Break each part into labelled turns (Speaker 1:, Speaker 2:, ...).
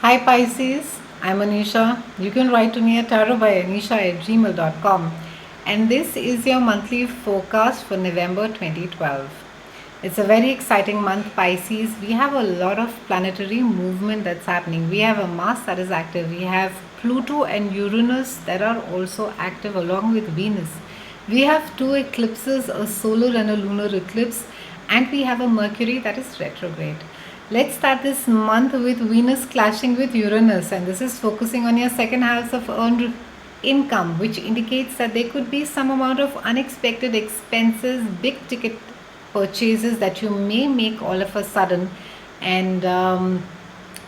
Speaker 1: Hi Pisces, I'm Anisha. You can write to me at tarotbyanisha@gmail.com. And this is your monthly forecast for November 2012. It's a very exciting month, Pisces. We have a lot of planetary movement that's happening. We have a Mars that is active. We have Pluto and Uranus that are also active along with Venus. We have two eclipses, a solar and a lunar eclipse, and we have a Mercury that is retrograde. Let's start this month with Venus clashing with Uranus, and this is focusing on your second house of earned income, which indicates that there could be some amount of unexpected expenses, big ticket purchases that you may make all of a sudden, and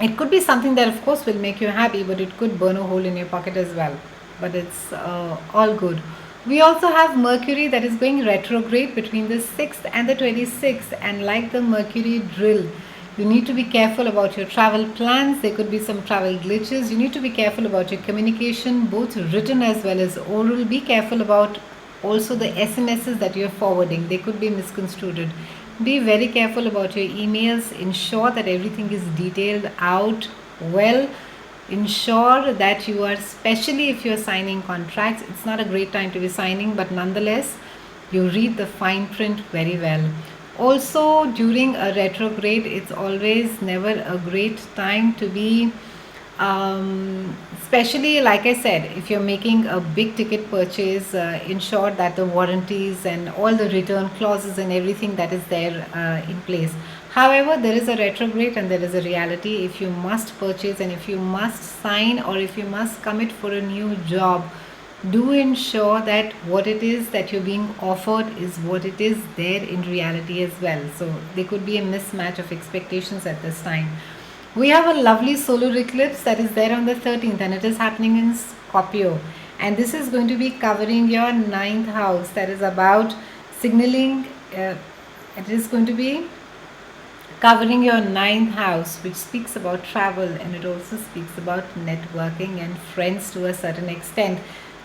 Speaker 1: it could be something that, of course, will make you happy, but it could burn a hole in your pocket as well. But it's all good. We also have Mercury that is going retrograde between the 6th and the 26th, and like the Mercury drill, you need to be careful about your travel plans. There could be some travel glitches. You need to be careful about your communication, both written as well as oral. Be careful about also the SMSs that you're forwarding. They could be misconstrued. Be very careful about your emails. Ensure that everything is detailed out well. Ensure that you are, especially if you're signing contracts, it's not a great time to be signing, but nonetheless, you read the fine print very well. Also, during a retrograde, it's always never a great time to be, especially like I said, if you're making a big ticket purchase, ensure that the warranties and all the return clauses and everything that is there in place. However, there is a retrograde and there is a reality. If you must purchase and if you must sign or if you must commit for a new job, do ensure that what it is that you're being offered is what it is there in reality as well. So there could be a mismatch of expectations at this time. We have a lovely solar eclipse that is there on the 13th, and it is happening in Scorpio, and this is going to be covering your ninth house. That is about signaling, it is going to be covering your ninth house, which speaks about travel, and it also speaks about networking and friends to a certain extent.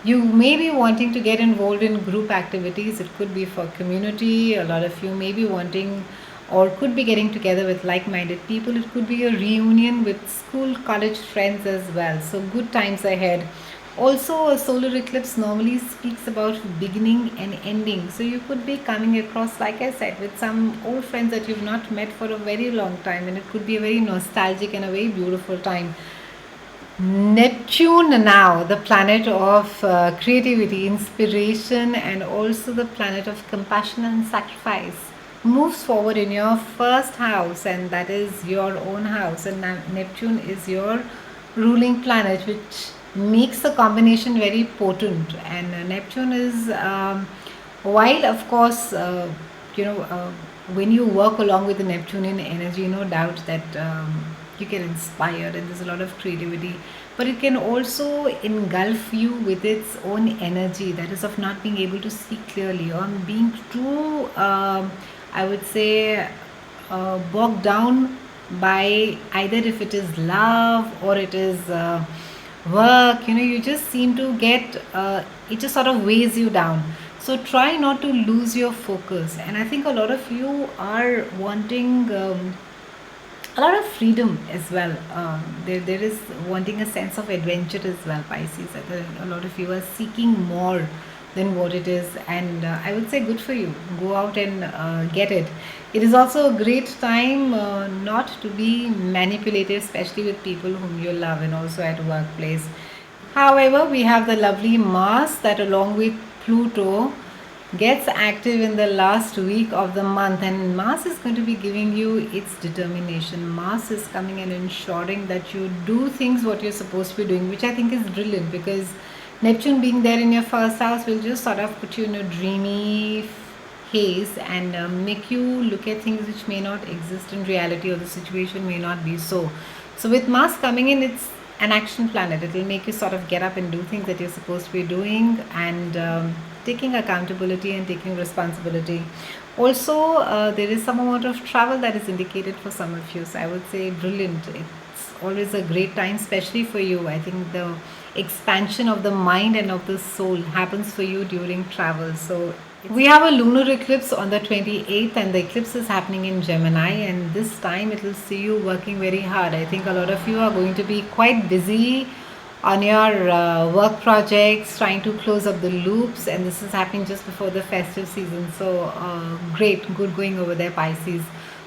Speaker 1: You may be wanting to get involved in group activities. It could be for community. A lot of you may be wanting or could be getting together with like-minded people. It could be a reunion with school, college friends as well. So good times ahead. Also, a solar eclipse normally speaks about beginning and ending. So you could be coming across, like I said, with some old friends that you've not met for a very long time, and it could be a very nostalgic and a very beautiful time. Neptune now, the planet of creativity, inspiration, and also the planet of compassion and sacrifice, moves forward in your first house, and that is your own house. And Neptune is your ruling planet, which makes the combination very potent. And Neptune is, while of course, you know, when you work along with the Neptunian energy, no doubt that you get inspired and there's a lot of creativity, but it can also engulf you with its own energy, that is of not being able to see clearly or being too, I would say, bogged down by either if it is love or it is work. You just seem to get, it just sort of weighs you down. So try not to lose your focus, and I think a lot of you are wanting a lot of freedom as well. There is wanting a sense of adventure as well, Pisces. I think a lot of you are seeking more than what it is, and I would say good for you. Go out and get it. It is also a great time not to be manipulative, especially with people whom you love, and also at workplace. However, we have the lovely Mars that, along with Pluto, gets active in the last week of the month, and Mars is going to be giving you its determination. Mars is coming and ensuring that you do things what you're supposed to be doing, which I think is brilliant, because Neptune being there in your first house will just sort of put you in a dreamy haze and make you look at things which may not exist in reality, or the situation may not be so. So with Mars coming in, it's an action planet. It will make you sort of get up and do things that you're supposed to be doing, and taking accountability and taking responsibility. Also, there is some amount of travel that is indicated for some of you. So I would say brilliant. It's always a great time, especially for you. I think the expansion of the mind and of the soul happens for you during travel. So we have a lunar eclipse on the 28th, and the eclipse is happening in Gemini, and this time it will see you working very hard. I think a lot of you are going to be quite busy on your work projects, trying to close up the loops, and this is happening just before the festive season. So great, good going over there, Pisces.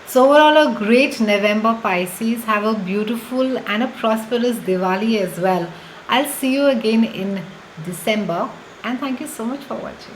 Speaker 1: So overall, a great November, Pisces. Have a beautiful and a prosperous Diwali as well. I'll see you again in December, and thank you so much for watching.